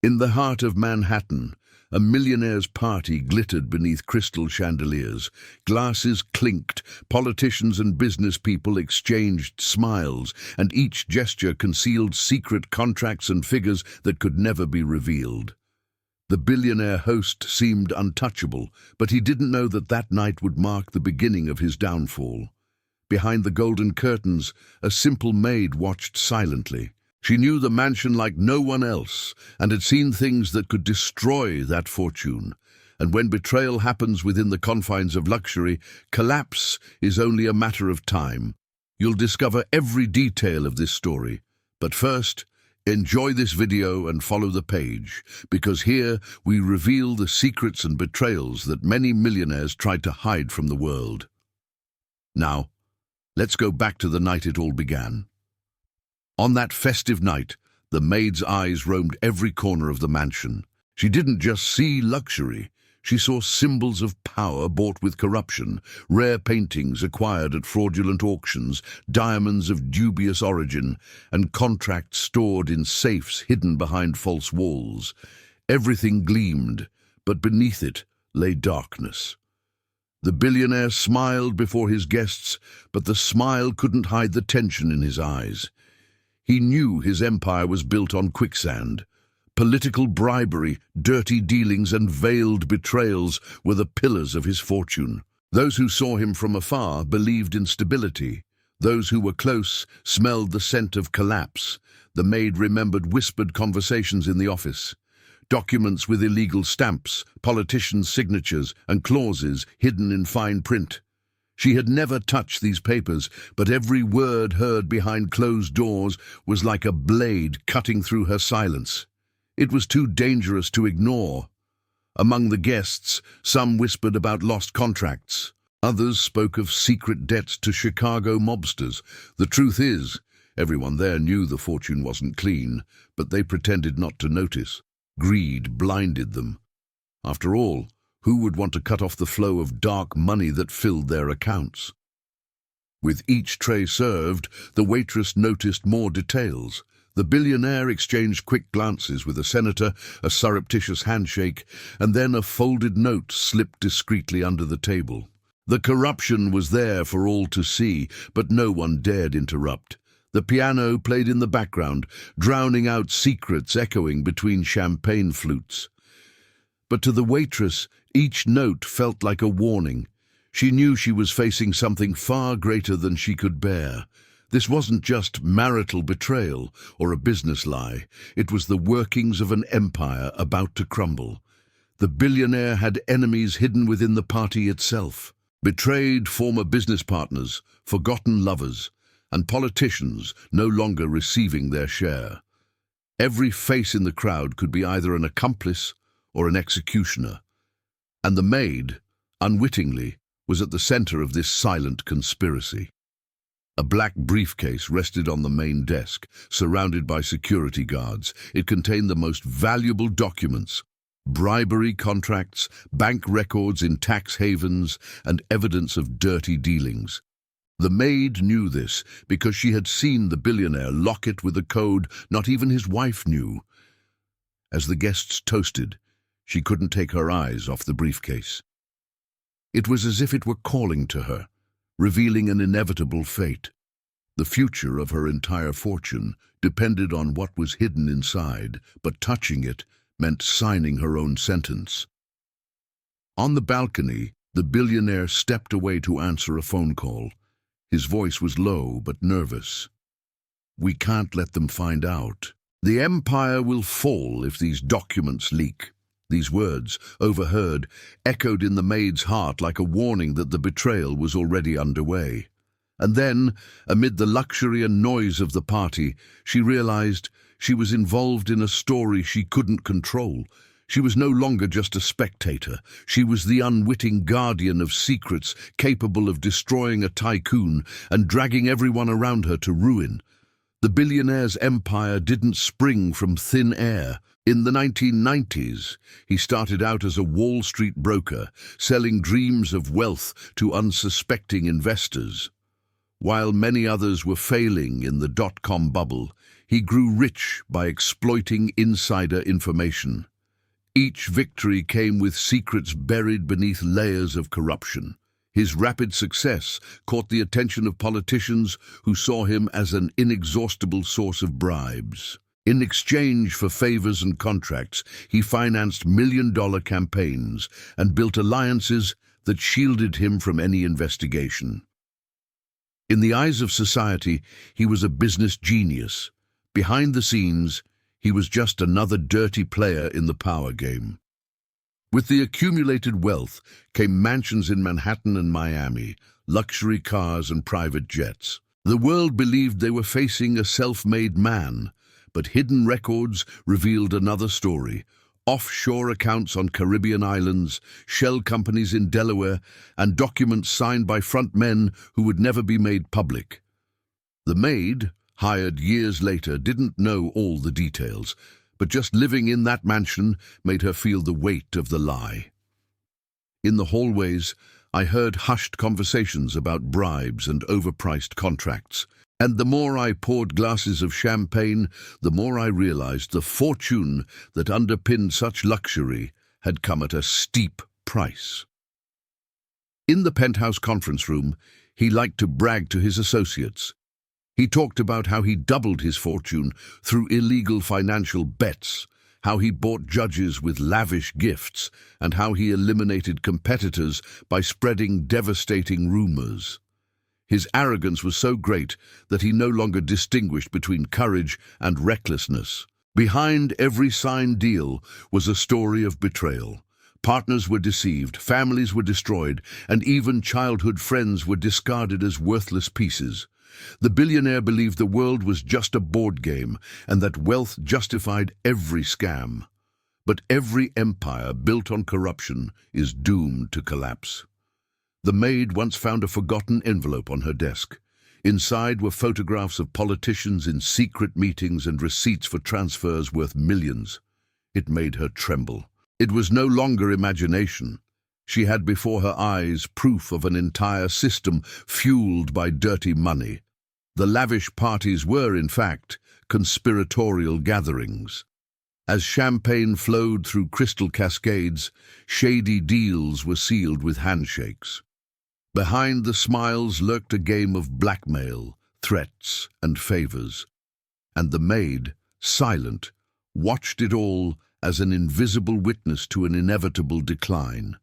In the heart of Manhattan, a millionaire's party glittered beneath crystal chandeliers. Glasses clinked, politicians and business people exchanged smiles, and each gesture concealed secret contracts and figures that could never be revealed. The billionaire host seemed untouchable, but he didn't know that that night would mark the beginning of his downfall. Behind the golden curtains, a simple maid watched silently. She knew the mansion like no one else, and had seen things that could destroy that fortune. And when betrayal happens within the confines of luxury, collapse is only a matter of time. You'll discover every detail of this story. But first, enjoy this video and follow the page, because here we reveal the secrets and betrayals that many millionaires tried to hide from the world. Now, let's go back to the night it all began. On that festive night, the maid's eyes roamed every corner of the mansion. She didn't just see luxury. She saw symbols of power bought with corruption, rare paintings acquired at fraudulent auctions, diamonds of dubious origin, and contracts stored in safes hidden behind false walls. Everything gleamed, but beneath it lay darkness. The billionaire smiled before his guests, but the smile couldn't hide the tension in his eyes. He knew his empire was built on quicksand. Political bribery, dirty dealings, and veiled betrayals were the pillars of his fortune. Those who saw him from afar believed in stability. Those who were close smelled the scent of collapse. The maid remembered whispered conversations in the office. Documents with illegal stamps, politicians' signatures, and clauses hidden in fine print. She had never touched these papers, but every word heard behind closed doors was like a blade cutting through her silence. It was too dangerous to ignore. Among the guests, some whispered about lost contracts. Others spoke of secret debts to Chicago mobsters. The truth is, everyone there knew the fortune wasn't clean, but they pretended not to notice. Greed blinded them. After all, who would want to cut off the flow of dark money that filled their accounts? With each tray served, the waitress noticed more details. The billionaire exchanged quick glances with a senator, a surreptitious handshake, and then a folded note slipped discreetly under the table. The corruption was there for all to see, but no one dared interrupt. The piano played in the background, drowning out secrets echoing between champagne flutes. But to the waitress, each note felt like a warning. She knew she was facing something far greater than she could bear. This wasn't just marital betrayal or a business lie. It was the workings of an empire about to crumble. The billionaire had enemies hidden within the party itself. Betrayed former business partners, forgotten lovers, and politicians no longer receiving their share. Every face in the crowd could be either an accomplice or an executioner. And the maid, unwittingly, was at the center of this silent conspiracy. A black briefcase rested on the main desk, surrounded by security guards. It contained the most valuable documents: bribery contracts, bank records in tax havens, and evidence of dirty dealings. The maid knew this because she had seen the billionaire lock it with a code not even his wife knew. As the guests toasted, she couldn't take her eyes off the briefcase. It was as if it were calling to her, revealing an inevitable fate. The future of her entire fortune depended on what was hidden inside, but touching it meant signing her own sentence. On the balcony, the billionaire stepped away to answer a phone call. His voice was low but nervous. "We can't let them find out. The empire will fall if these documents leak." These words, overheard, echoed in the maid's heart like a warning that the betrayal was already underway. And then, amid the luxury and noise of the party, she realized she was involved in a story she couldn't control. She was no longer just a spectator. She was the unwitting guardian of secrets, capable of destroying a tycoon and dragging everyone around her to ruin. The billionaire's empire didn't spring from thin air. In the 1990s, he started out as a Wall Street broker, selling dreams of wealth to unsuspecting investors. While many others were failing in the dot-com bubble, He grew rich by exploiting insider information. Each victory came with secrets buried beneath layers of corruption. His rapid success caught the attention of politicians who saw him as an inexhaustible source of bribes. In exchange for favors and contracts, he financed million-dollar campaigns and built alliances that shielded him from any investigation. In the eyes of society, he was a business genius. Behind the scenes, he was just another dirty player in the power game. With the accumulated wealth came mansions in Manhattan and Miami, luxury cars and private jets. The world believed they were facing a self-made man, but hidden records revealed another story. Offshore accounts on Caribbean islands, shell companies in Delaware, and documents signed by front men who would never be made public. The Maid, hired years later, didn't know all the details, but just living in that mansion made her feel the weight of the lie. In the hallways, I heard hushed conversations about bribes and overpriced contracts. And the more I poured glasses of champagne, the more I realized the fortune that underpinned such luxury had come at a steep price. In the penthouse conference room, he liked to brag to his associates. He talked about how he doubled his fortune through illegal financial bets, how he bought judges with lavish gifts, and how he eliminated competitors by spreading devastating rumors. His arrogance was so great that he no longer distinguished between courage and recklessness. Behind every signed deal was a story of betrayal. Partners were deceived, families were destroyed, and even childhood friends were discarded as worthless pieces. The billionaire believed the world was just a board game and that wealth justified every scam. But every empire built on corruption is doomed to collapse. The Maid once found a forgotten envelope on her desk. Inside were photographs of politicians in secret meetings and receipts for transfers worth millions. It made her tremble. It was no longer imagination. She had before her eyes proof of an entire system fueled by dirty money. The lavish parties were, in fact, conspiratorial gatherings. As champagne flowed through crystal cascades, shady deals were sealed with handshakes. Behind the smiles lurked a game of blackmail, threats, and favors. And the Maid, silent, watched it all as an invisible witness to an inevitable decline.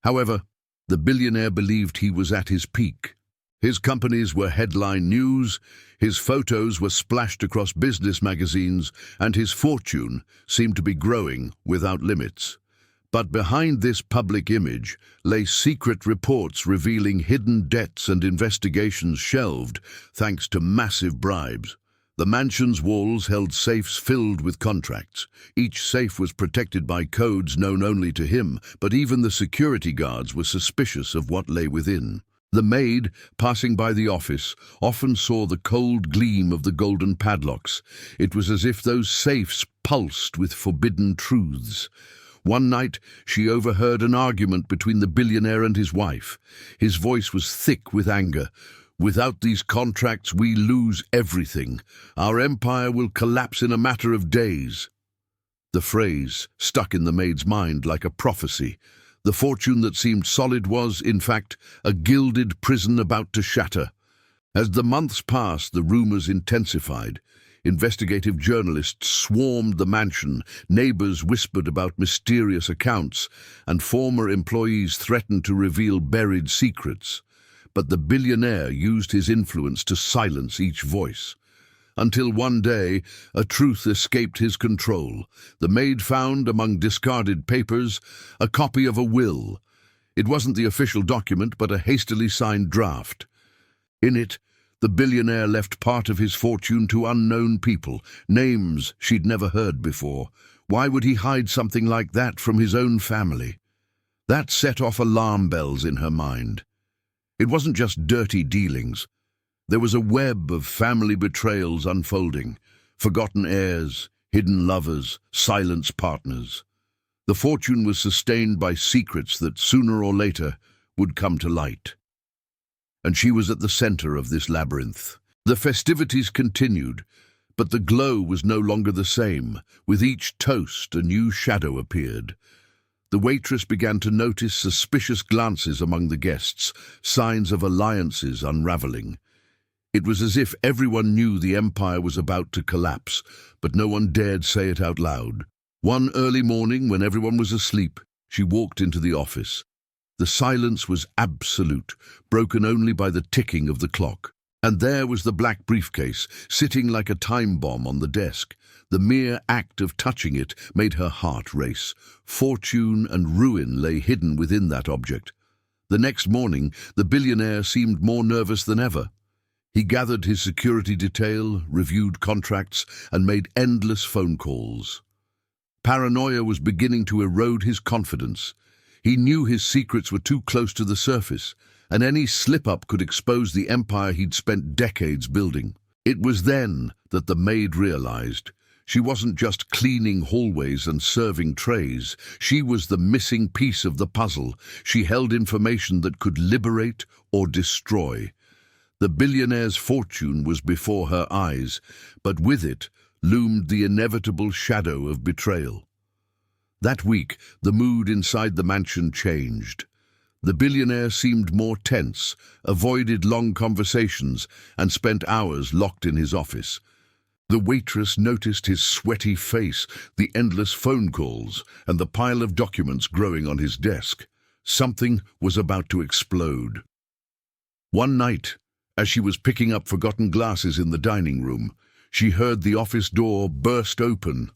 However, the billionaire believed he was at his peak. His companies were headline news, his photos were splashed across business magazines, and his fortune seemed to be growing without limits. But behind this public image lay secret reports revealing hidden debts and investigations shelved thanks to massive bribes. The mansion's walls held safes filled with contracts. Each safe was protected by codes known only to him, but even the security guards were suspicious of what lay within. The Maid, passing by the office, often saw the cold gleam of the golden padlocks. It was as if those safes pulsed with forbidden truths. One night, she overheard an argument between the billionaire and his wife. His voice was thick with anger. "Without these contracts, we lose everything. Our empire will collapse in a matter of days." The phrase stuck in the Maid's mind like a prophecy. The fortune that seemed solid was, in fact, a gilded prison about to shatter. As the months passed, the rumors intensified. Investigative journalists swarmed the mansion, neighbors whispered about mysterious accounts, and former employees threatened to reveal buried secrets. But the billionaire used his influence to silence each voice. Until one day, a truth escaped his control. The Maid found, among discarded papers, a copy of a will. It wasn't the official document, but a hastily signed draft. In it, the billionaire left part of his fortune to unknown people, names she'd never heard before. Why would he hide something like that from his own family? That set off alarm bells in her mind. It wasn't just dirty dealings. There was a web of family betrayals unfolding, forgotten heirs, hidden lovers, silenced partners. The fortune was sustained by secrets that sooner or later would come to light. And she was at the center of this labyrinth. The festivities continued, But the glow was no longer the same. With each toast, a new shadow appeared. The waitress began to notice suspicious glances among the guests, signs of alliances unraveling. It was as if everyone knew the empire was about to collapse, but no one dared say it out loud. One early morning, when everyone was asleep, she walked into the office. The silence was absolute, broken only by the ticking of the clock. And there was the black briefcase, sitting like a time bomb on the desk. The mere act of touching it made her heart race. Fortune and ruin lay hidden within that object. The next morning, the billionaire seemed more nervous than ever. He gathered his security detail, reviewed contracts, and made endless phone calls. Paranoia was beginning to erode his confidence. He knew his secrets were too close to the surface, and any slip-up could expose the empire he'd spent decades building. It was then that the maid realized. She wasn't just cleaning hallways and serving trays. She was the missing piece of the puzzle. She held information that could liberate or destroy. The billionaire's fortune was before her eyes, but with it loomed the inevitable shadow of betrayal. That week, the mood inside the mansion changed. The billionaire seemed more tense, avoided long conversations, and spent hours locked in his office. The waitress noticed his sweaty face, the endless phone calls, and the pile of documents growing on his desk. Something was about to explode. One night, as she was picking up forgotten glasses in the dining room, she heard the office door burst open.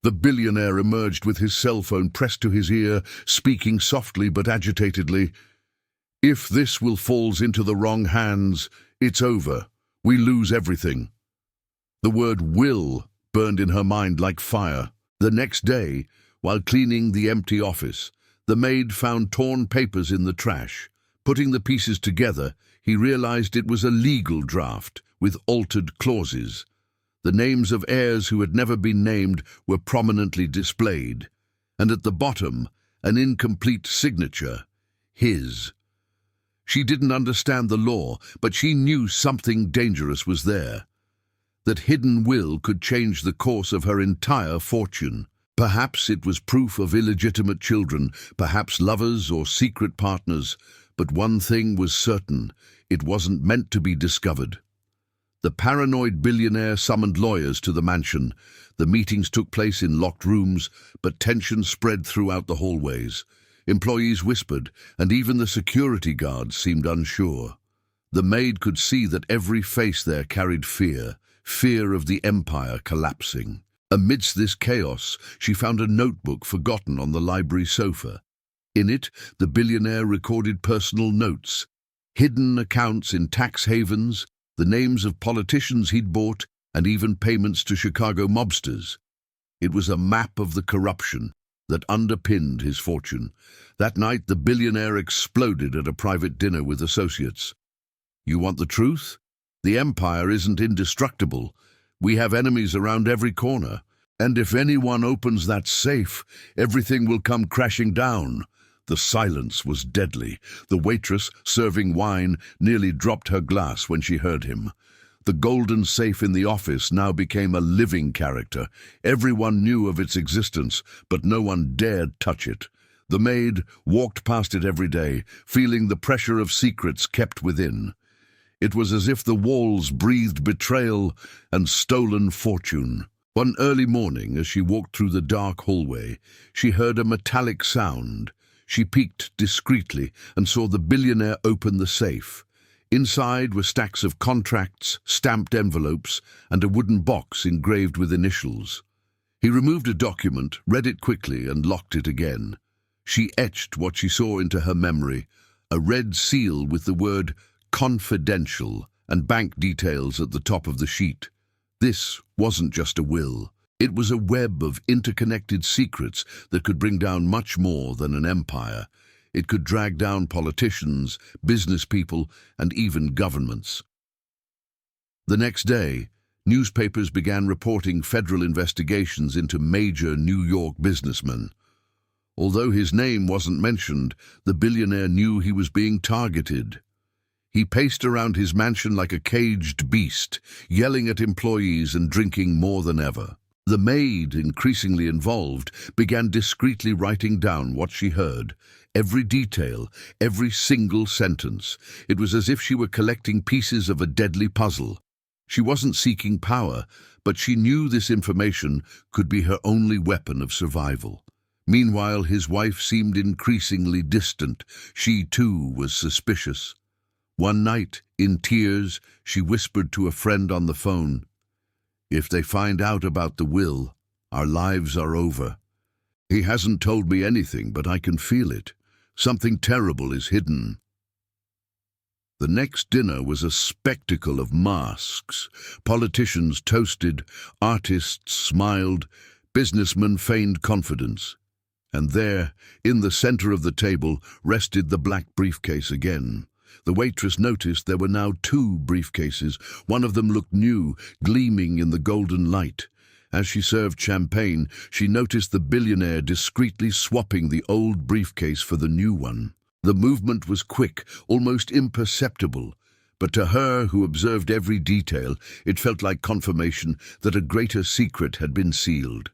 The billionaire emerged with his cell phone pressed to his ear, speaking softly but agitatedly. "If this will falls into the wrong hands, it's over. We lose everything." The word will burned in her mind like fire. The next day, while cleaning the empty office, the maid found torn papers in the trash. Putting the pieces together, he realized it was a legal draft with altered clauses. The names of heirs who had never been named were prominently displayed, and at the bottom, an incomplete signature, his. She didn't understand the law, but she knew something dangerous was there. That hidden will could change the course of her entire fortune. Perhaps it was proof of illegitimate children, perhaps lovers or secret partners, but one thing was certain, it wasn't meant to be discovered. The paranoid billionaire summoned lawyers to the mansion. The meetings took place in locked rooms, but tension spread throughout the hallways. Employees whispered, and even the security guards seemed unsure. The maid could see that every face there carried fear, fear of the empire collapsing. Amidst this chaos, she found a notebook forgotten on the library sofa. In it, the billionaire recorded personal notes, hidden accounts in tax havens, the names of politicians he'd bought, and even payments to Chicago mobsters. It was a map of the corruption that underpinned his fortune. That night, the billionaire exploded at a private dinner with associates. "You want the truth? The empire isn't indestructible. We have enemies around every corner. And if anyone opens that safe, everything will come crashing down." The silence was deadly. The waitress, serving wine, nearly dropped her glass when she heard him. The golden safe in the office now became a living character. Everyone knew of its existence, but no one dared touch it. The maid walked past it every day, feeling the pressure of secrets kept within. It was as if the walls breathed betrayal and stolen fortune. One early morning, as she walked through the dark hallway, she heard a metallic sound. She peeked discreetly and saw the billionaire open the safe. Inside were stacks of contracts, stamped envelopes, and a wooden box engraved with initials. He removed a document, read it quickly, and locked it again. She etched what she saw into her memory, a red seal with the word confidential and bank details at the top of the sheet. This wasn't just a will. It was a web of interconnected secrets that could bring down much more than an empire. It could drag down politicians, business people, and even governments. The next day, newspapers began reporting federal investigations into major New York businessmen. Although his name wasn't mentioned, the billionaire knew he was being targeted. He paced around his mansion like a caged beast, yelling at employees and drinking more than ever. The maid, increasingly involved, began discreetly writing down what she heard, every detail, every single sentence. It was as if she were collecting pieces of a deadly puzzle. She wasn't seeking power, but she knew this information could be her only weapon of survival. Meanwhile, his wife seemed increasingly distant. She, too, was suspicious. One night, in tears, she whispered to a friend on the phone, "If they find out about the will, our lives are over. He hasn't told me anything, but I can feel it. Something terrible is hidden." The next dinner was a spectacle of masks. Politicians toasted, artists smiled, businessmen feigned confidence. And there, in the center of the table, rested the black briefcase again. The waitress noticed there were now 2 briefcases. One of them looked new, gleaming in the golden light. As she served champagne, she noticed the billionaire discreetly swapping the old briefcase for the new one. The movement was quick, almost imperceptible, but to her, who observed every detail, it felt like confirmation that a greater secret had been sealed.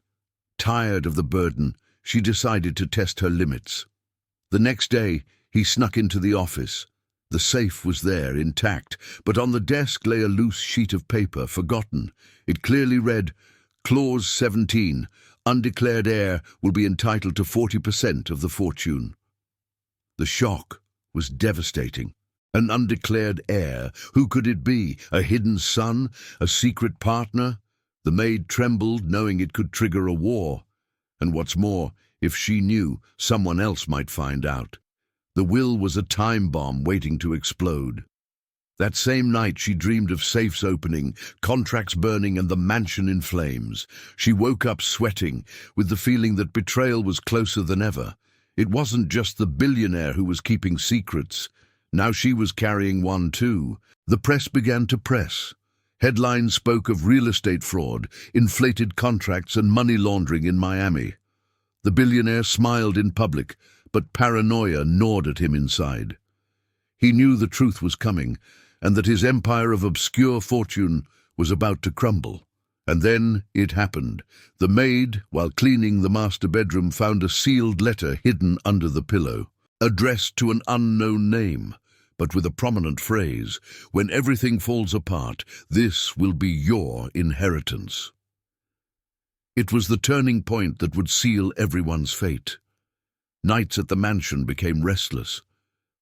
Tired of the burden, she decided to test her limits. The next day, he snuck into the office. The safe was there, intact, but on the desk lay a loose sheet of paper, forgotten. It clearly read, "Clause 17, undeclared heir will be entitled to 40% of the fortune." The shock was devastating. An undeclared heir, who could it be? A hidden son? A secret partner? The maid trembled, knowing it could trigger a war. And what's more, if she knew, someone else might find out. The will was a time bomb waiting to explode. That same night she dreamed of safes opening, contracts burning, and the mansion in flames. She woke up sweating, with the feeling that betrayal was closer than ever. It wasn't just the billionaire who was keeping secrets. Now she was carrying one too. The press began to press. Headlines spoke of real estate fraud, inflated contracts, and money laundering in Miami. The billionaire smiled in public, but paranoia gnawed at him inside. He knew the truth was coming, and that his empire of obscure fortune was about to crumble. And then it happened. The maid, while cleaning the master bedroom, found a sealed letter hidden under the pillow, addressed to an unknown name, but with a prominent phrase, "When everything falls apart, this will be your inheritance." It was the turning point that would seal everyone's fate. Nights at the mansion became restless.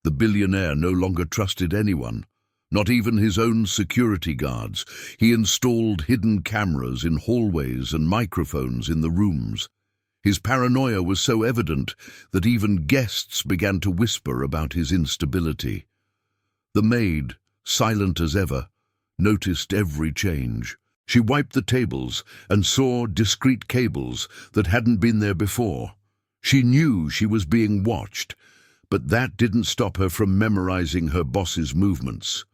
The billionaire no longer trusted anyone, not even his own security guards. He installed hidden cameras in hallways and microphones in the rooms. His paranoia was so evident that even guests began to whisper about his instability. The maid, silent as ever, noticed every change. She wiped the tables and saw discreet cables that hadn't been there before. She knew she was being watched, but that didn't stop her from memorizing her boss's movements.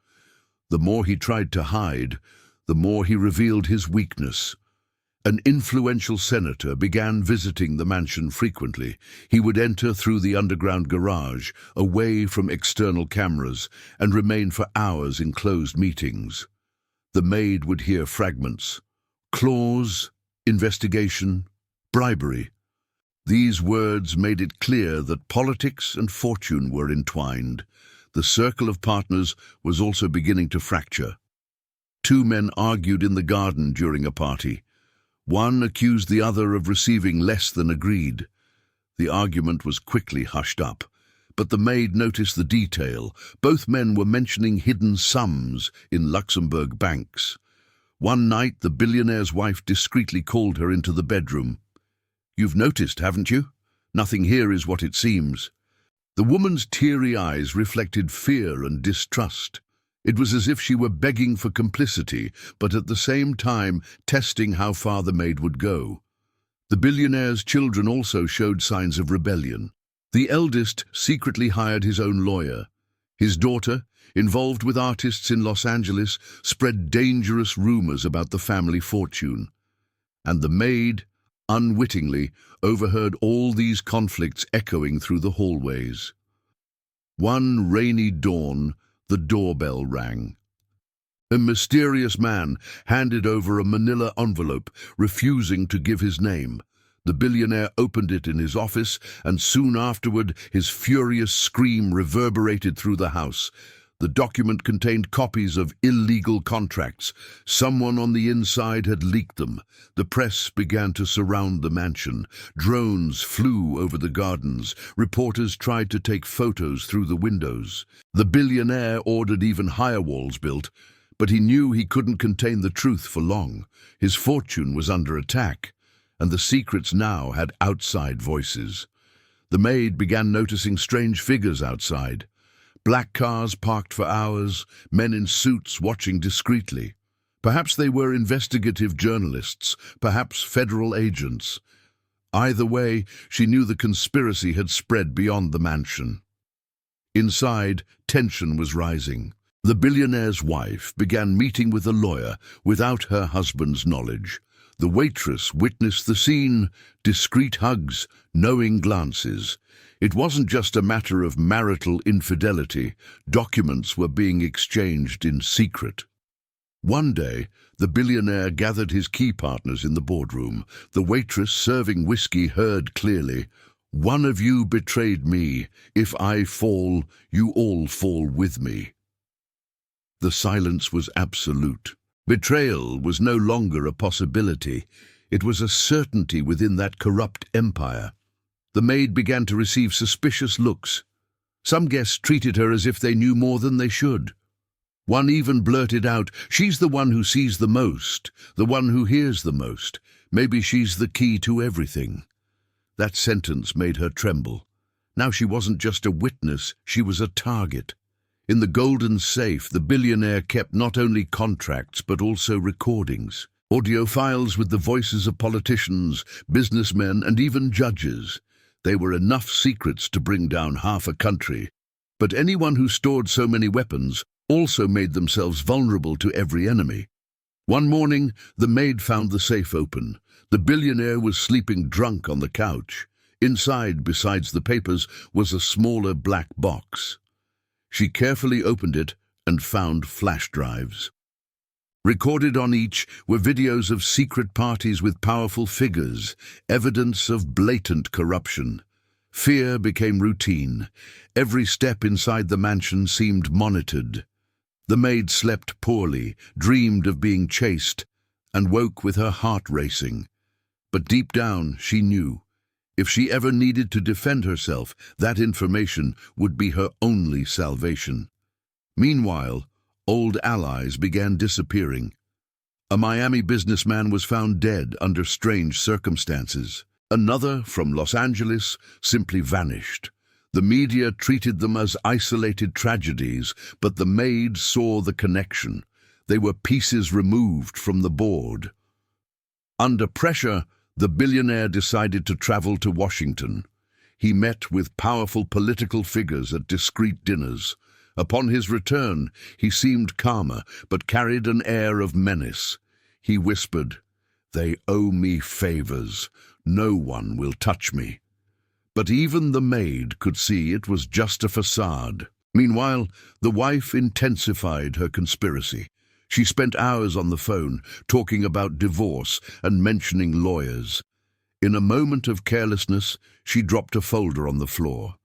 The more he tried to hide, the more he revealed his weakness. An influential senator began visiting the mansion frequently. He would enter through the underground garage, away from external cameras, and remain for hours in closed meetings. The maid would hear fragments. Clause, investigation, bribery. These words made it clear that politics and fortune were entwined. The circle of partners was also beginning to fracture. 2 men argued in the garden during a party. One accused the other of receiving less than agreed. The argument was quickly hushed up, but the maid noticed the detail. Both men were mentioning hidden sums in Luxembourg banks. One night, the billionaire's wife discreetly called her into the bedroom. "You've noticed, haven't you? Nothing here is what it seems." The woman's teary eyes reflected fear and distrust. It was as if she were begging for complicity, but at the same time testing how far the maid would go. The billionaire's children also showed signs of rebellion. The eldest secretly hired his own lawyer. His daughter, involved with artists in Los Angeles, spread dangerous rumors about the family fortune. And the maid, unwittingly, overheard all these conflicts echoing through the hallways. One rainy dawn, the doorbell rang. A mysterious man handed over a manila envelope, refusing to give his name. The billionaire opened it in his office, and soon afterward his furious scream reverberated through the house. The document contained copies of illegal contracts. Someone on the inside had leaked them. The press began to surround the mansion. Drones flew over the gardens. Reporters tried to take photos through the windows. The billionaire ordered even higher walls built, but he knew he couldn't contain the truth for long. His fortune was under attack, and the secrets now had outside voices. The maid began noticing strange figures outside. Black cars parked for hours, men in suits watching discreetly. Perhaps they were investigative journalists, perhaps federal agents. Either way, she knew the conspiracy had spread beyond the mansion. Inside, tension was rising. The billionaire's wife began meeting with a lawyer without her husband's knowledge. The waitress witnessed the scene, discreet hugs, knowing glances. It wasn't just a matter of marital infidelity. Documents were being exchanged in secret. One day, the billionaire gathered his key partners in the boardroom. The waitress serving whiskey heard clearly, "One of you betrayed me. If I fall, you all fall with me." The silence was absolute. Betrayal was no longer a possibility. It was a certainty within that corrupt empire. The maid began to receive suspicious looks. Some guests treated her as if they knew more than they should. One even blurted out, "She's the one who sees the most, the one who hears the most. Maybe she's the key to everything." That sentence made her tremble. Now she wasn't just a witness, she was a target. In the golden safe, the billionaire kept not only contracts but also recordings. Audio files with the voices of politicians, businessmen, and even judges. They were enough secrets to bring down half a country. But anyone who stored so many weapons also made themselves vulnerable to every enemy. One morning, the maid found the safe open. The billionaire was sleeping drunk on the couch. Inside, besides the papers, was a smaller black box. She carefully opened it and found flash drives. Recorded on each were videos of secret parties with powerful figures, evidence of blatant corruption. Fear became routine. Every step inside the mansion seemed monitored. The maid slept poorly, dreamed of being chased, and woke with her heart racing. But deep down, she knew, if she ever needed to defend herself, that information would be her only salvation. Meanwhile, old allies began disappearing. A Miami businessman was found dead under strange circumstances. Another, from Los Angeles, simply vanished. The media treated them as isolated tragedies, but the maid saw the connection. They were pieces removed from the board. Under pressure, the billionaire decided to travel to Washington. He met with powerful political figures at discreet dinners. Upon his return, he seemed calmer, but carried an air of menace. He whispered, "They owe me favors. No one will touch me." But even the maid could see it was just a facade. Meanwhile, the wife intensified her conspiracy. She spent hours on the phone, talking about divorce and mentioning lawyers. In a moment of carelessness, she dropped a folder on the floor.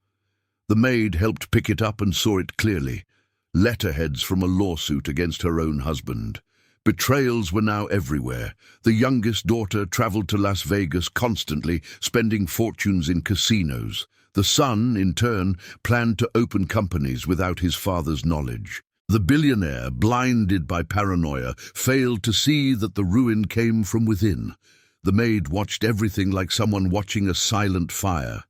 The maid helped pick it up and saw it clearly. Letterheads from a lawsuit against her own husband. Betrayals were now everywhere. The youngest daughter traveled to Las Vegas constantly, spending fortunes in casinos. The son, in turn, planned to open companies without his father's knowledge. The billionaire, blinded by paranoia, failed to see that the ruin came from within. The maid watched everything like someone watching a silent fire.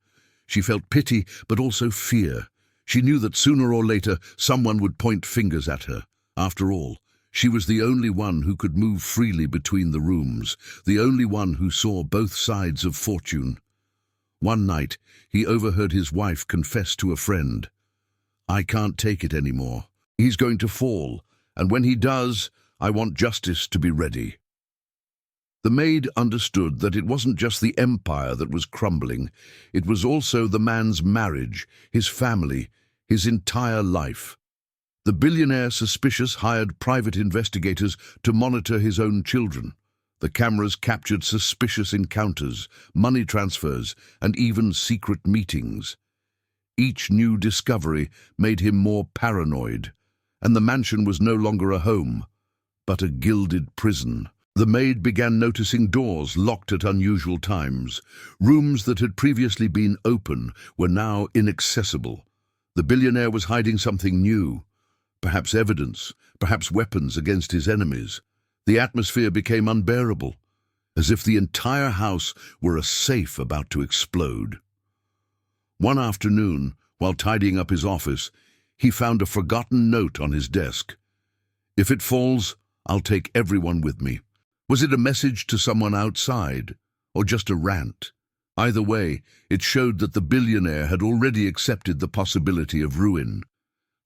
She felt pity, but also fear. She knew that sooner or later someone would point fingers at her. After all, she was the only one who could move freely between the rooms, the only one who saw both sides of fortune. One night, he overheard his wife confess to a friend, "I can't take it anymore. He's going to fall, and when he does, I want justice to be ready." The maid understood that it wasn't just the empire that was crumbling, it was also the man's marriage, his family, his entire life. The billionaire, suspicious, hired private investigators to monitor his own children. The cameras captured suspicious encounters, money transfers, and even secret meetings. Each new discovery made him more paranoid, and the mansion was no longer a home, but a gilded prison. The maid began noticing doors locked at unusual times. Rooms that had previously been open were now inaccessible. The billionaire was hiding something new, perhaps evidence, perhaps weapons against his enemies. The atmosphere became unbearable, as if the entire house were a safe about to explode. One afternoon, while tidying up his office, he found a forgotten note on his desk. "If it falls, I'll take everyone with me." Was it a message to someone outside, or just a rant? Either way, it showed that the billionaire had already accepted the possibility of ruin.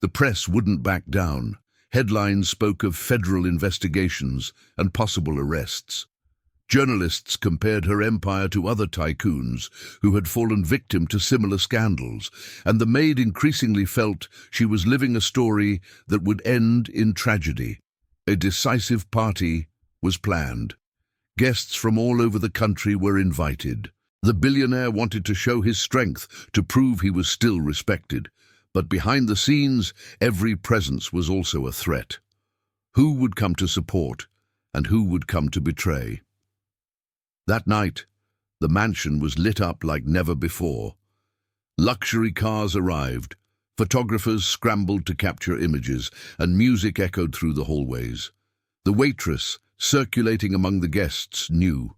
The press wouldn't back down. Headlines spoke of federal investigations and possible arrests. Journalists compared her empire to other tycoons who had fallen victim to similar scandals, and the maid increasingly felt she was living a story that would end in tragedy. A decisive party was planned. Guests from all over the country were invited. The billionaire wanted to show his strength, to prove he was still respected. But behind the scenes, every presence was also a threat. Who would come to support, and who would come to betray? That night, the mansion was lit up like never before. Luxury cars arrived, photographers scrambled to capture images, and music echoed through the hallways. The waitress, circulating among the guests, knew.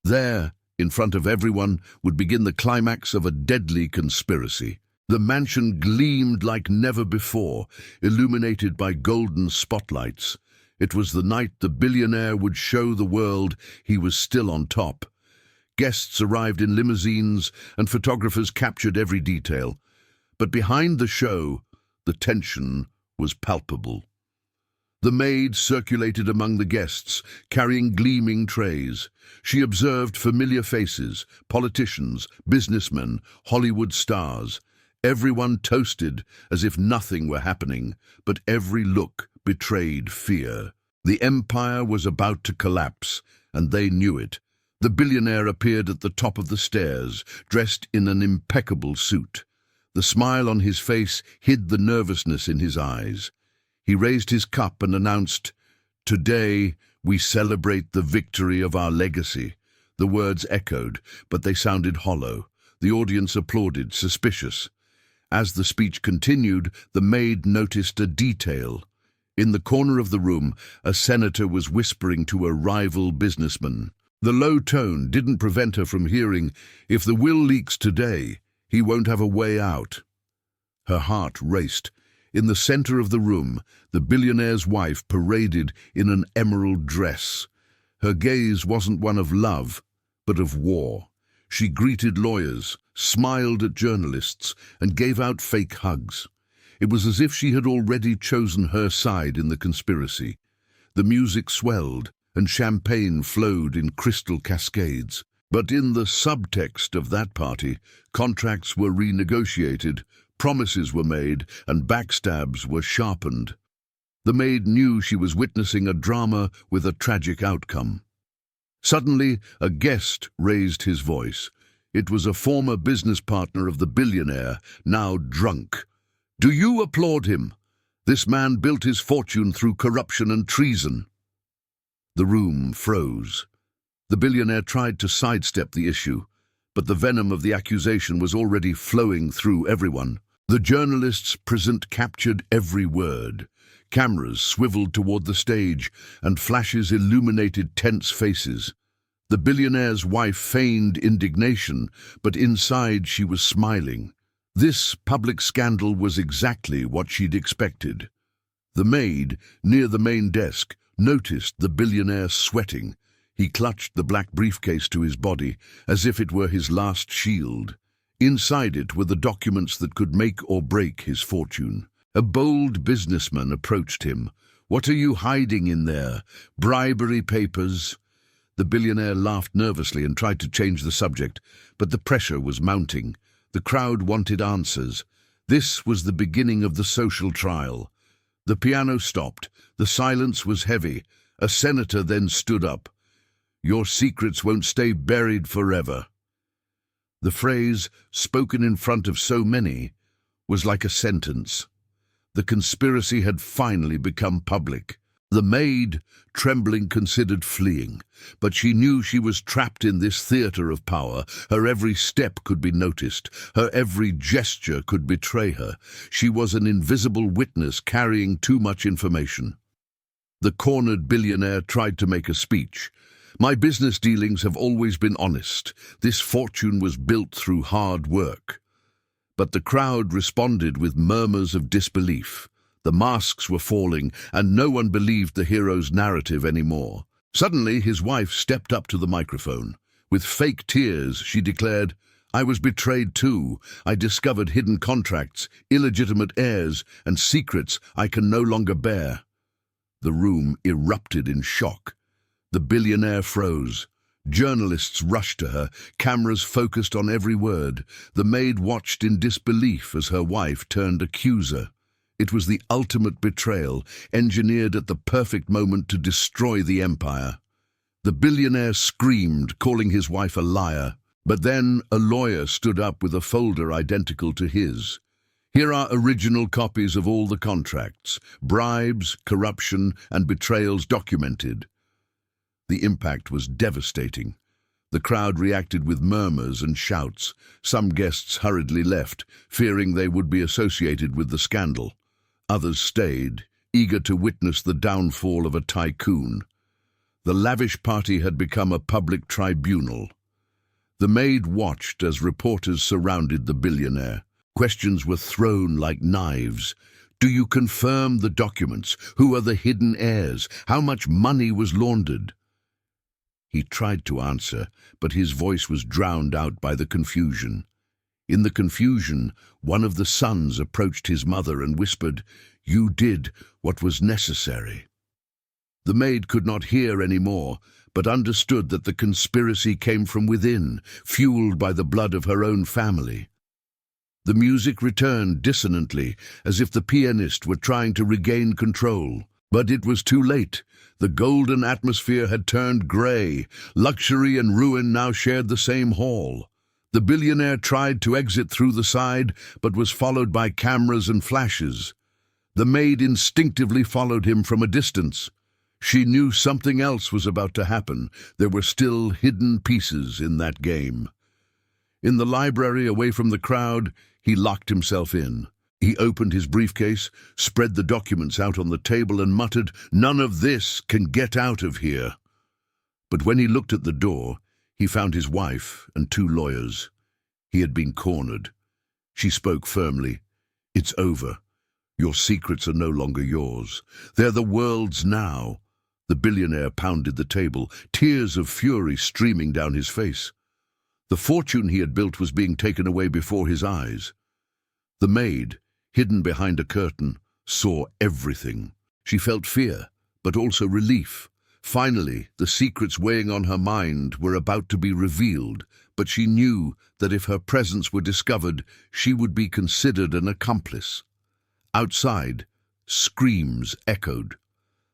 There, in front of everyone, would begin the climax of a deadly conspiracy. The mansion gleamed like never before, illuminated by golden spotlights. It was the night the billionaire would show the world he was still on top. Guests arrived in limousines, and photographers captured every detail. But behind the show, the tension was palpable. The maid circulated among the guests, carrying gleaming trays. She observed familiar faces, politicians, businessmen, Hollywood stars. Everyone toasted as if nothing were happening, but every look betrayed fear. The empire was about to collapse, and they knew it. The billionaire appeared at the top of the stairs, dressed in an impeccable suit. The smile on his face hid the nervousness in his eyes. He raised his cup and announced, "Today we celebrate the victory of our legacy." The words echoed, but they sounded hollow. The audience applauded, suspicious. As the speech continued, the maid noticed a detail. In the corner of the room, a senator was whispering to a rival businessman. The low tone didn't prevent her from hearing, "If the will leaks today, he won't have a way out." Her heart raced. In the center of the room, the billionaire's wife paraded in an emerald dress. Her gaze wasn't one of love, but of war. She greeted lawyers, smiled at journalists, and gave out fake hugs. It was as if she had already chosen her side in the conspiracy. The music swelled, and champagne flowed in crystal cascades. But in the subtext of that party, contracts were renegotiated, promises were made, and backstabs were sharpened. The maid knew she was witnessing a drama with a tragic outcome. Suddenly, a guest raised his voice. It was a former business partner of the billionaire, now drunk. "Do you applaud him? This man built his fortune through corruption and treason." The room froze. The billionaire tried to sidestep the issue, but the venom of the accusation was already flowing through everyone. The journalists present captured every word. Cameras swiveled toward the stage, and flashes illuminated tense faces. The billionaire's wife feigned indignation, but inside she was smiling. This public scandal was exactly what she'd expected. The maid, near the main desk, noticed the billionaire sweating. He clutched the black briefcase to his body, as if it were his last shield. Inside it were the documents that could make or break his fortune. A bold businessman approached him. "What are you hiding in there? Bribery papers?" The billionaire laughed nervously and tried to change the subject, but the pressure was mounting. The crowd wanted answers. This was the beginning of the social trial. The piano stopped. The silence was heavy. A senator then stood up. "Your secrets won't stay buried forever." The phrase, spoken in front of so many, was like a sentence. The conspiracy had finally become public. The maid, trembling, considered fleeing, but she knew she was trapped in this theater of power. Her every step could be noticed. Her every gesture could betray her. She was an invisible witness carrying too much information. The cornered billionaire tried to make a speech. "My business dealings have always been honest. This fortune was built through hard work." But the crowd responded with murmurs of disbelief. The masks were falling, and no one believed the hero's narrative anymore. Suddenly, his wife stepped up to the microphone. With fake tears, she declared, "I was betrayed too. I discovered hidden contracts, illegitimate heirs, and secrets I can no longer bear." The room erupted in shock. The billionaire froze. Journalists rushed to her, cameras focused on every word. The maid watched in disbelief as her wife turned accuser. It was the ultimate betrayal, engineered at the perfect moment to destroy the empire. The billionaire screamed, calling his wife a liar. But then a lawyer stood up with a folder identical to his. "Here are original copies of all the contracts, bribes, corruption, and betrayals documented." The impact was devastating. The crowd reacted with murmurs and shouts. Some guests hurriedly left, fearing they would be associated with the scandal. Others stayed, eager to witness the downfall of a tycoon. The lavish party had become a public tribunal. The maid watched as reporters surrounded the billionaire. Questions were thrown like knives. "Do you confirm the documents? Who are the hidden heirs? How much money was laundered?" He tried to answer, but his voice was drowned out by the confusion. In the confusion, one of the sons approached his mother and whispered, "You did what was necessary." The maid could not hear any more, but understood that the conspiracy came from within, fueled by the blood of her own family. The music returned dissonantly, as if the pianist were trying to regain control. But it was too late. The golden atmosphere had turned grey. Luxury and ruin now shared the same hall. The billionaire tried to exit through the side, but was followed by cameras and flashes. The maid instinctively followed him from a distance. She knew something else was about to happen. There were still hidden pieces in that game. In the library, away from the crowd, he locked himself in. He opened his briefcase, spread the documents out on the table, and muttered, "None of this can get out of here." But when he looked at the door, he found his wife and 2 lawyers. He had been cornered. She spoke firmly. "It's over. Your secrets are no longer yours. They're the world's now." The billionaire pounded the table, tears of fury streaming down his face. The fortune he had built was being taken away before his eyes. The maid, hidden behind a curtain, saw everything. She felt fear, but also relief. Finally, the secrets weighing on her mind were about to be revealed, but she knew that if her presence were discovered, she would be considered an accomplice. Outside, screams echoed.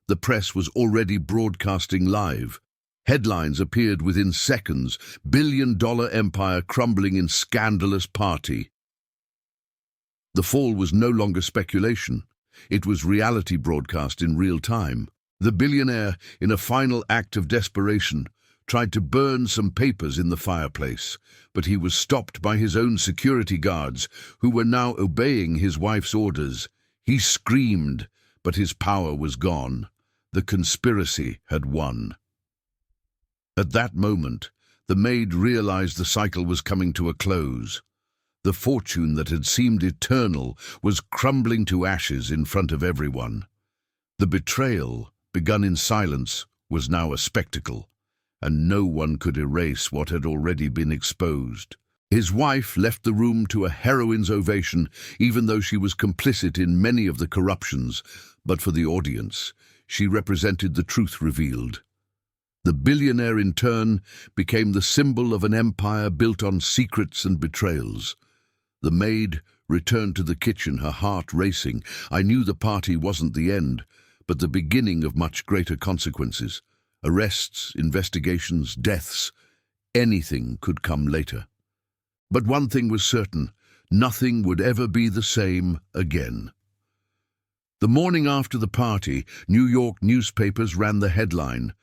The press was already broadcasting live. Headlines appeared within seconds: "Billion-dollar empire crumbling in scandalous party." The fall was no longer speculation. It was reality broadcast in real time. The billionaire, in a final act of desperation, tried to burn some papers in the fireplace, but he was stopped by his own security guards, who were now obeying his wife's orders. He screamed, but his power was gone. The conspiracy had won. At that moment, the maid realized the cycle was coming to a close. The fortune that had seemed eternal was crumbling to ashes in front of everyone. The betrayal, begun in silence, was now a spectacle, and no one could erase what had already been exposed. His wife left the room to a heroine's ovation, even though she was complicit in many of the corruptions, but for the audience, she represented the truth revealed. The billionaire, in turn, became the symbol of an empire built on secrets and betrayals. The maid returned to the kitchen, her heart racing. I knew the party wasn't the end, but the beginning of much greater consequences. Arrests, investigations, deaths. Anything could come later. But one thing was certain: nothing would ever be the same again. The morning after the party, New York newspapers ran the headline,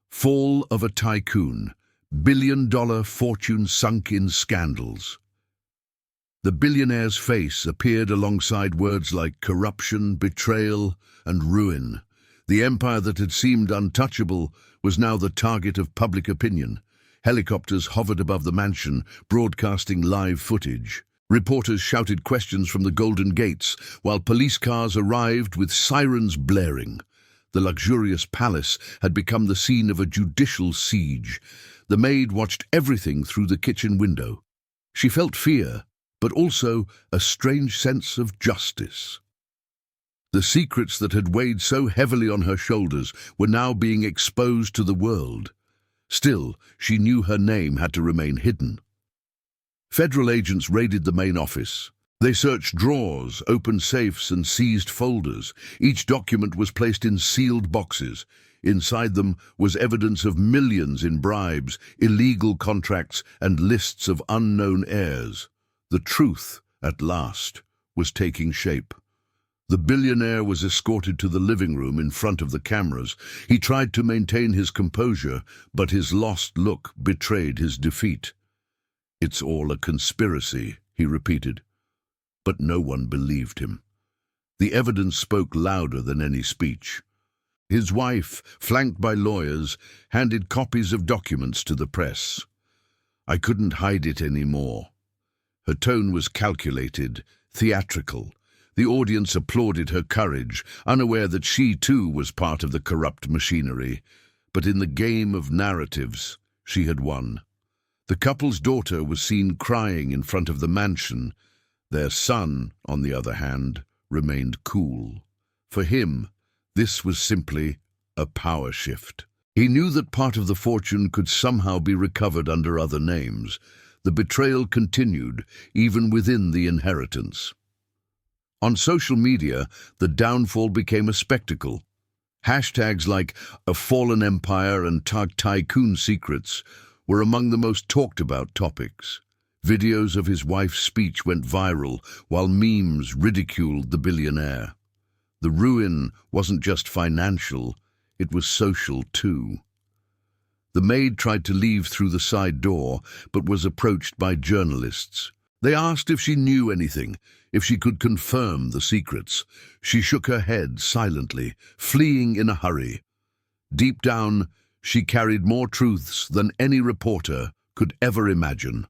"Fall of a Tycoon, Billion-Dollar Fortune Sunk in Scandals." The billionaire's face appeared alongside words like corruption, betrayal, and ruin. The empire that had seemed untouchable was now the target of public opinion. Helicopters hovered above the mansion, broadcasting live footage. Reporters shouted questions from the Golden Gates, while police cars arrived with sirens blaring. The luxurious palace had become the scene of a judicial siege. The maid watched everything through the kitchen window. She felt fear, but also a strange sense of justice. The secrets that had weighed so heavily on her shoulders were now being exposed to the world. Still, she knew her name had to remain hidden. Federal agents raided the main office. They searched drawers, opened safes, and seized folders. Each document was placed in sealed boxes. Inside them was evidence of millions in bribes, illegal contracts, and lists of unknown heirs. The truth, at last, was taking shape. The billionaire was escorted to the living room in front of the cameras. He tried to maintain his composure, but his lost look betrayed his defeat. "It's all a conspiracy," he repeated. But no one believed him. The evidence spoke louder than any speech. His wife, flanked by lawyers, handed copies of documents to the press. "I couldn't hide it anymore." Her tone was calculated, theatrical. The audience applauded her courage, unaware that she too was part of the corrupt machinery. But in the game of narratives, she had won. The couple's daughter was seen crying in front of the mansion. Their son, on the other hand, remained cool. For him, this was simply a power shift. He knew that part of the fortune could somehow be recovered under other names. The betrayal continued, even within the inheritance. On social media, the downfall became a spectacle. Hashtags like "A Fallen Empire" and "Tycoon Secrets" were among the most talked about topics. Videos of his wife's speech went viral, while memes ridiculed the billionaire. The ruin wasn't just financial, it was social too. The maid tried to leave through the side door, but was approached by journalists. They asked if she knew anything, if she could confirm the secrets. She shook her head silently, fleeing in a hurry. Deep down, she carried more truths than any reporter could ever imagine.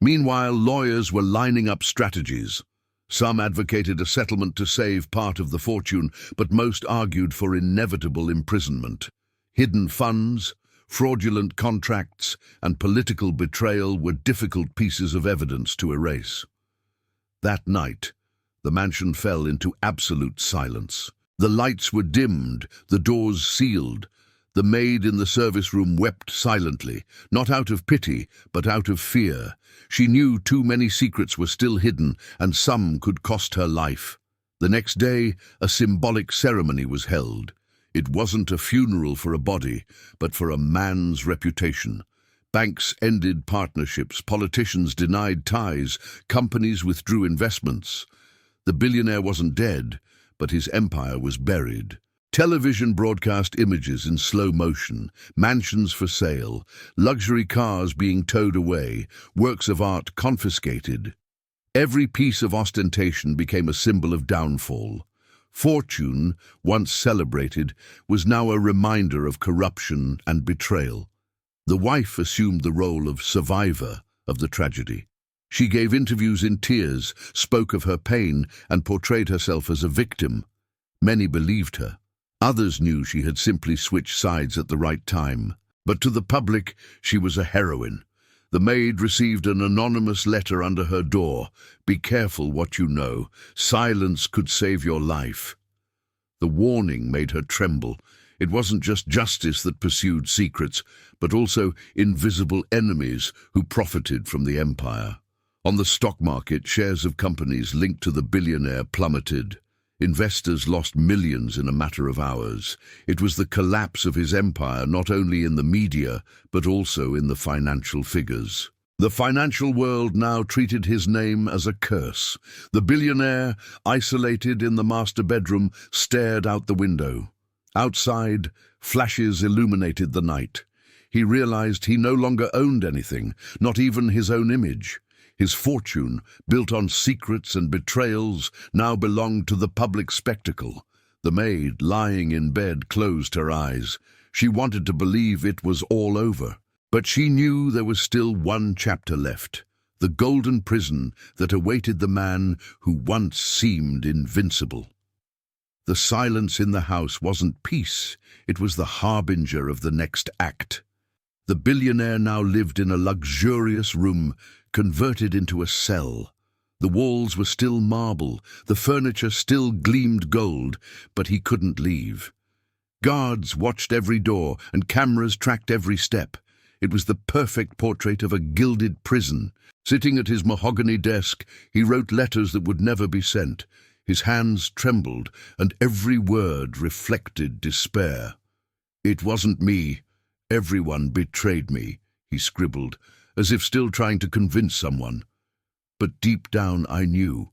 Meanwhile, lawyers were lining up strategies. Some advocated a settlement to save part of the fortune, but most argued for inevitable imprisonment. Hidden funds, fraudulent contracts, and political betrayal were difficult pieces of evidence to erase. That night, the mansion fell into absolute silence. The lights were dimmed, the doors sealed. The maid in the service room wept silently, not out of pity, but out of fear. She knew too many secrets were still hidden, and some could cost her life. The next day, a symbolic ceremony was held. It wasn't a funeral for a body, but for a man's reputation. Banks ended partnerships, politicians denied ties, companies withdrew investments. The billionaire wasn't dead, but his empire was buried. Television broadcast images in slow motion, mansions for sale, luxury cars being towed away, works of art confiscated. Every piece of ostentation became a symbol of downfall. Fortune, once celebrated, was now a reminder of corruption and betrayal. The wife assumed the role of survivor of the tragedy. She gave interviews in tears, spoke of her pain, and portrayed herself as a victim. Many believed her. Others knew she had simply switched sides at the right time. But to the public, she was a heroine. The maid received an anonymous letter under her door. "Be careful what you know. Silence could save your life." The warning made her tremble. It wasn't just justice that pursued secrets, but also invisible enemies who profited from the empire. On the stock market, shares of companies linked to the billionaire plummeted. Investors lost millions in a matter of hours. It was the collapse of his empire, not only in the media, but also in the financial figures. The financial world now treated his name as a curse. The billionaire, isolated in the master bedroom, stared out the window. Outside, flashes illuminated the night. He realized he no longer owned anything, not even his own image. His fortune, built on secrets and betrayals, now belonged to the public spectacle. The maid, lying in bed, closed her eyes. She wanted to believe it was all over. But she knew there was still one chapter left, the golden prison that awaited the man who once seemed invincible. The silence in the house wasn't peace, it was the harbinger of the next act. The billionaire now lived in a luxurious room, converted into a cell. The walls were still marble, the furniture still gleamed gold, but he couldn't leave. Guards watched every door, and cameras tracked every step. It was the perfect portrait of a gilded prison. Sitting at his mahogany desk, he wrote letters that would never be sent. His hands trembled, and every word reflected despair. "It wasn't me. Everyone betrayed me," he scribbled, as if still trying to convince someone. But deep down I knew.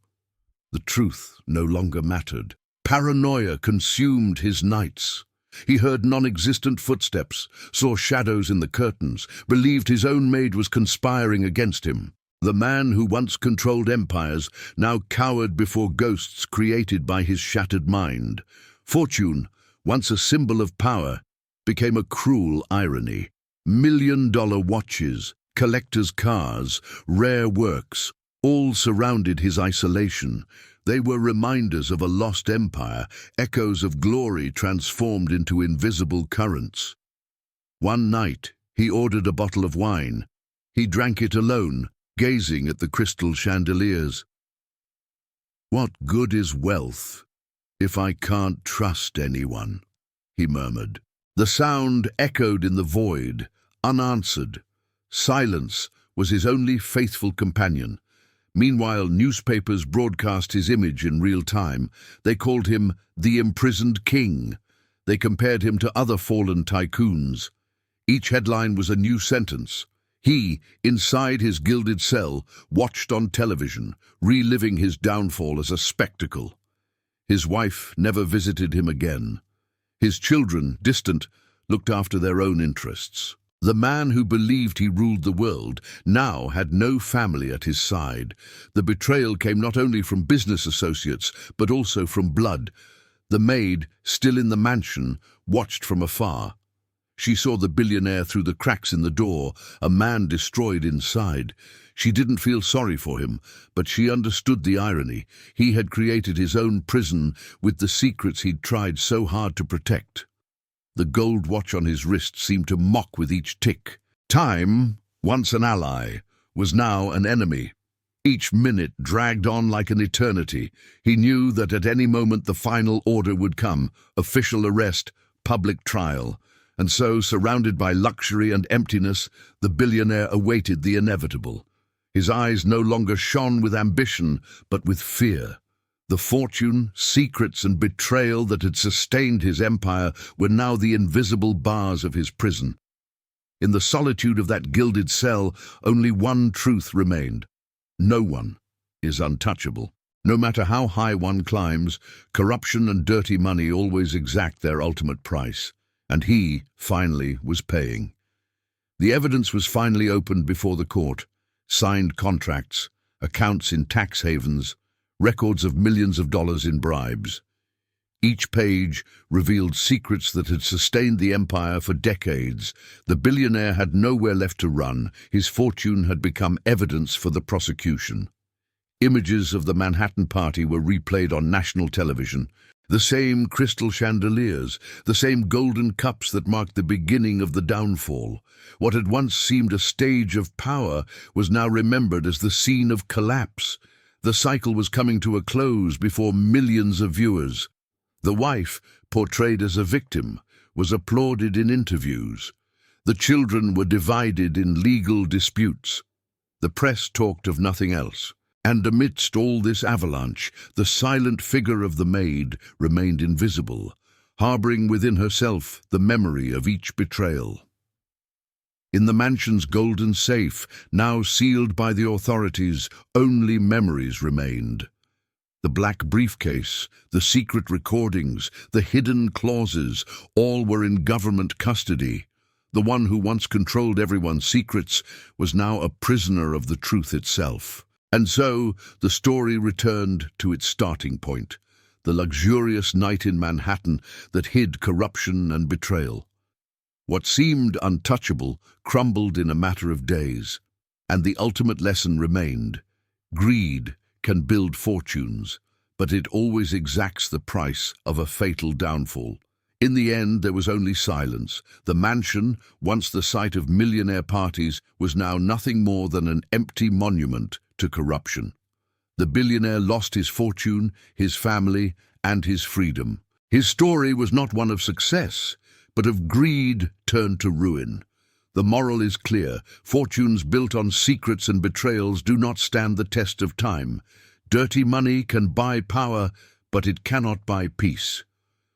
The truth no longer mattered. Paranoia consumed his nights. He heard non-existent footsteps, saw shadows in the curtains, believed his own maid was conspiring against him. The man who once controlled empires now cowered before ghosts created by his shattered mind. Fortune, once a symbol of power, became a cruel irony. $1,000,000 watches, collectors' cars, rare works, all surrounded his isolation. They were reminders of a lost empire, echoes of glory transformed into invisible currents. One night, he ordered a bottle of wine. He drank it alone, gazing at the crystal chandeliers. "What good is wealth if I can't trust anyone?" he murmured. The sound echoed in the void, unanswered. Silence was his only faithful companion. Meanwhile, newspapers broadcast his image in real time. They called him the imprisoned king. They compared him to other fallen tycoons. Each headline was a new sentence. He, inside his gilded cell, watched on television, reliving his downfall as a spectacle. His wife never visited him again. His children, distant, looked after their own interests. The man who believed he ruled the world now had no family at his side. The betrayal came not only from business associates, but also from blood. The maid, still in the mansion, watched from afar. She saw the billionaire through the cracks in the door, a man destroyed inside. She didn't feel sorry for him, but she understood the irony. He had created his own prison with the secrets he'd tried so hard to protect. The gold watch on his wrist seemed to mock with each tick. Time, once an ally, was now an enemy. Each minute dragged on like an eternity. He knew that at any moment the final order would come, official arrest, public trial. And so, surrounded by luxury and emptiness, the billionaire awaited the inevitable. His eyes no longer shone with ambition, but with fear. The fortune, secrets, and betrayal that had sustained his empire were now the invisible bars of his prison. In the solitude of that gilded cell, only one truth remained. No one is untouchable. No matter how high one climbs, corruption and dirty money always exact their ultimate price. And he, finally, was paying. The evidence was finally opened before the court. Signed contracts, accounts in tax havens, records of millions of dollars in bribes. Each page revealed secrets that had sustained the empire for decades. The billionaire had nowhere left to run. His fortune had become evidence for the prosecution. Images of the Manhattan Party were replayed on national television. The same crystal chandeliers, the same golden cups that marked the beginning of the downfall. What had once seemed a stage of power was now remembered as the scene of collapse. The cycle was coming to a close before millions of viewers. The wife, portrayed as a victim, was applauded in interviews. The children were divided in legal disputes. The press talked of nothing else. And amidst all this avalanche, the silent figure of the maid remained invisible, harboring within herself the memory of each betrayal. In the mansion's golden safe, now sealed by the authorities, only memories remained. The black briefcase, the secret recordings, the hidden clauses, all were in government custody. The one who once controlled everyone's secrets was now a prisoner of the truth itself. And so, the story returned to its starting point, the luxurious night in Manhattan that hid corruption and betrayal. What seemed untouchable crumbled in a matter of days, and the ultimate lesson remained. Greed can build fortunes, but it always exacts the price of a fatal downfall. In the end, there was only silence. The mansion, once the site of millionaire parties, was now nothing more than an empty monument to corruption. The billionaire lost his fortune, his family, and his freedom. His story was not one of success, but of greed turned to ruin. The moral is clear. Fortunes built on secrets and betrayals do not stand the test of time. Dirty money can buy power, but it cannot buy peace.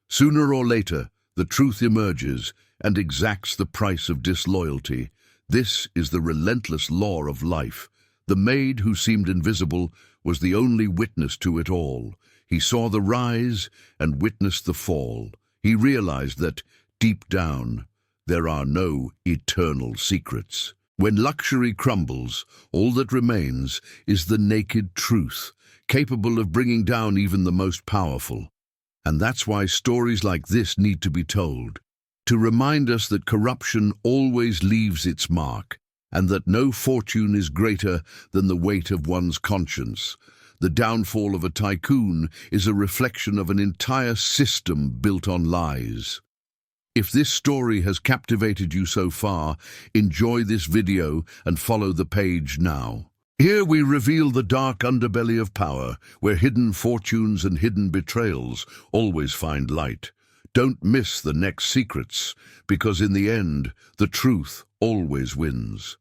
Sooner or later, the truth emerges and exacts the price of disloyalty. This is the relentless law of life. The maid who seemed invisible was the only witness to it all. He saw the rise and witnessed the fall. He realized that, deep down, there are no eternal secrets. When luxury crumbles, all that remains is the naked truth, capable of bringing down even the most powerful. And that's why stories like this need to be told, to remind us that corruption always leaves its mark, and that no fortune is greater than the weight of one's conscience. The downfall of a tycoon is a reflection of an entire system built on lies. If this story has captivated you so far, enjoy this video and follow the page now. Here we reveal the dark underbelly of power, where hidden fortunes and hidden betrayals always find light. Don't miss the next secrets, because in the end, the truth always wins.